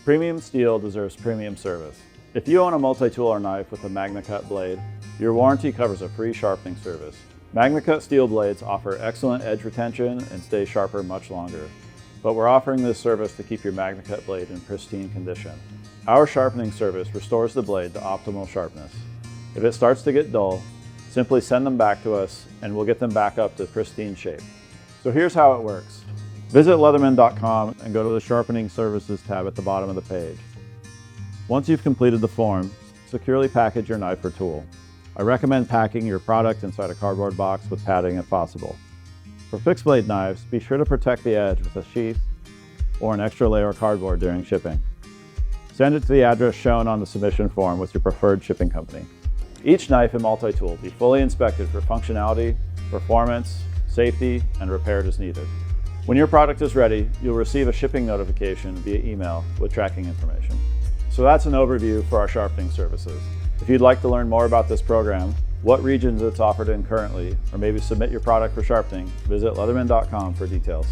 Premium steel deserves premium service. If you own a multi-tool or knife with a MagnaCut blade, your warranty covers a free sharpening service. MagnaCut steel blades offer excellent edge retention and stay sharper much longer. But we're offering this service to keep your MagnaCut blade in pristine condition. Our sharpening service restores the blade to optimal sharpness. If it starts to get dull, simply send them back to us and we'll get them back up to pristine shape. So here's how it works. Visit Leatherman.com and go to the Sharpening Services tab at the bottom of the page. Once you've completed the form, securely package your knife or tool. I recommend packing your product inside a cardboard box with padding if possible. For fixed blade knives, be sure to protect the edge with a sheath or an extra layer of cardboard during shipping. Send it to the address shown on the submission form with your preferred shipping company. Each knife and multi-tool be fully inspected for functionality, performance, safety, and repaired as needed. When your product is ready, you'll receive a shipping notification via email with tracking information. So that's an overview for our sharpening services. If you'd like to learn more about this program, what regions it's offered in currently, or maybe submit your product for sharpening, visit Leatherman.com for details.